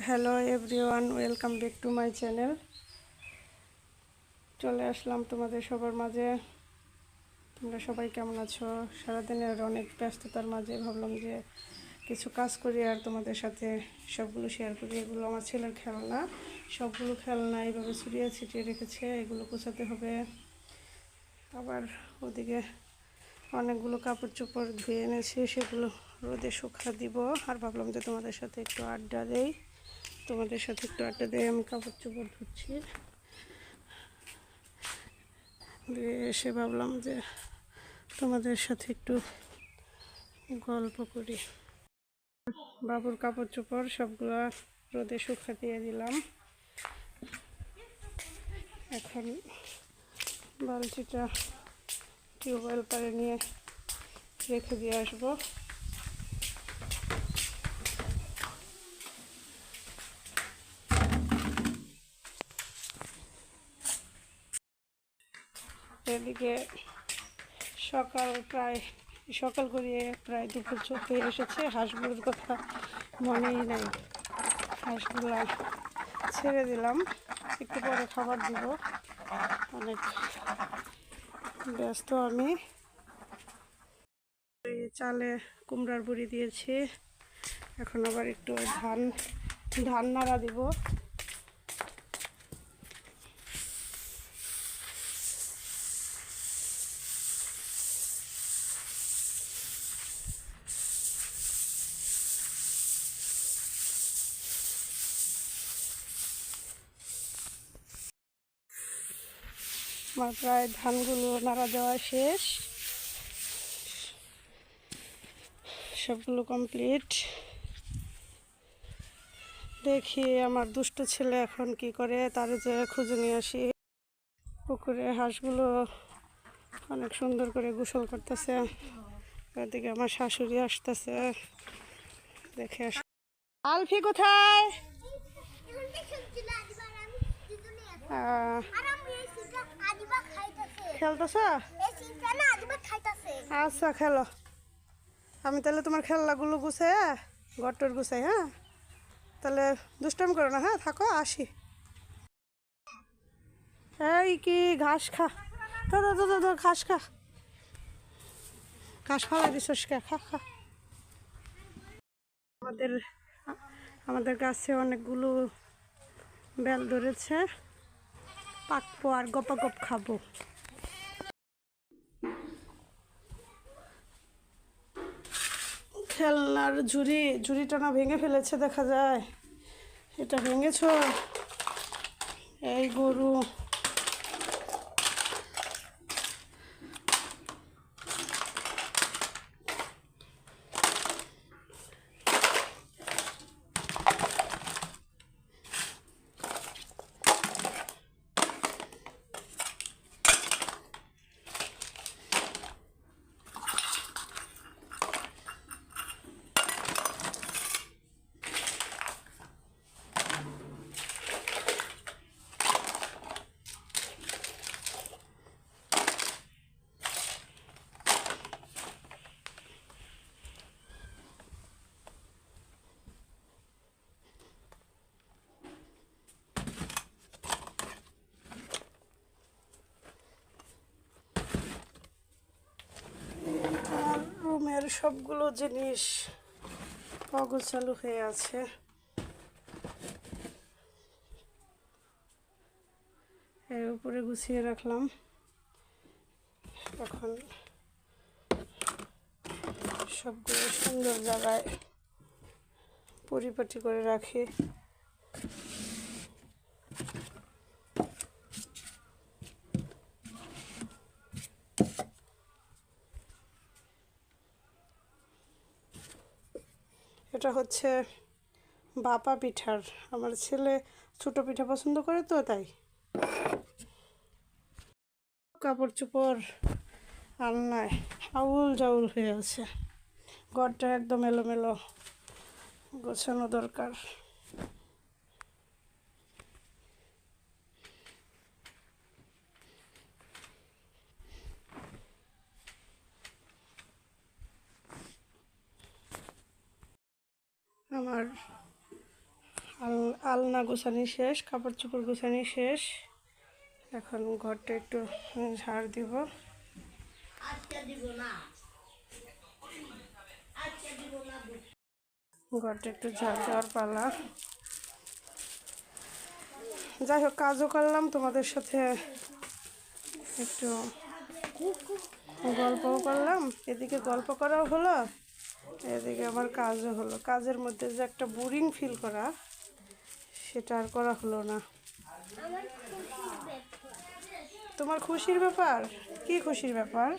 Hello everyone, welcome back to my channel. চলে আসলাম তোমাদের সবার মাঝে। তোমরা সবাই কেমন আছো? সারাদিনের অনেক ব্যস্ততার মাঝে ভাবলাম যে কিছু কাজ করি আর তোমাদের সাথে সবগুলো শেয়ার করি। এগুলো আমার ছেলের খেলনা, সবগুলো খেলনা এইভাবে ছড়িয়ে ছিটিয়ে রেখেছে, এগুলো গোছাতে হবে। আবার ওদিকে অনেকগুলো কাপড় চোপড় ধুয়ে এনেছি, সেগুলো রোদে শুকা দিব। আর ভাবলাম যে তোমাদের সাথে একটু আড্ডা দেই। আমি কাপড় চোপড় ধুচ্ছি, দিয়ে এসে ভাবলাম যে তোমাদের সাথে একটু গল্প করি। বাবুর কাপড় চোপড় সবগুলো রোদে শুকা দিয়ে দিলাম। এখন বালতিটা টিউবওয়েল পাড়ে নিয়ে রেখে দিয়ে আসবো। এদিকে সকাল করিয়ে প্রায় দুপুর চলতে এসেছে। হাঁসগুলোর কথা মনেই নাই, হাঁসগুলো ছেড়ে দিলাম, একটু পরে খাবার দিব। অনেক ব্যস্ত আমি। চালে কুমড়ার বড়ি দিয়েছি, এখন আবার একটু ধান নাড়া দিব। আমার প্রায় ধানগুলো নাড়া দেওয়া শেষ, সবগুলো কমপ্লিট। দেখি আমার দুষ্ট ছেলে এখন কি করে, তার যে খুঁজে নিয়ে আসি। পুকুরে হাঁসগুলো অনেক সুন্দর করে গোসল করতেছে। ওদিকে আমার শাশুড়ি আসতেছে, দেখে আস। আলফি কোথায়? খেলতেছ? আচ্ছা খেলো, আমি তাহলে তোমার খেলনাগুলো গুছাই, ঘরটর গুছাই। হ্যাঁ তাহলে দুষ্টামি করো না, হ্যাঁ থাকো, আসি। এই কি ঘাস খা, তো ঘাস খা, ঘাস ফালাই দিছস কে, খা খা। আমাদের গাছে অনেকগুলো বেল ধরেছে, পাকবো আর গপাগপ খাবো। খেলনার ঝুড়িটা না ভেঙে ফেলেছে দেখা যায়। এটা ভেঙেছ? এই গরু। রুমের সবগুলো জিনিস অগোছালো হয়ে আছে। এর উপরে গুছিয়ে রাখলাম, এখন সবগুলো সুন্দর জায়গায় পরিপাটি করে রাখি। এটা হচ্ছে বাপা পিঠার, আমার ছেলে ছোটো পিঠা পছন্দ করে তো তাই। কাপড় চোপড় আলনায় আউল জাউল হয়ে আছে, ঘরটা একদম এলোমেলো, গোছানো দরকার। আমার আলনা গোছানি শেষ, কাপড় চোপড় গোছানি শেষ। এখন ঘরটা একটু ঝাড় দিব। ঘরটা একটু ঝাড় দেওয়ার পালা। যাই হোক, কাজও করলাম, তোমাদের সাথে একটু গল্পও করলাম। এদিকে গল্প করাও হলো, এদিকে আমার কাজও হলো। কাজের মধ্যে যে একটা বোরিং ফিল করা, সেটা আর করা হলো না। তোমার খুশির ব্যাপার? কি খুশির ব্যাপার?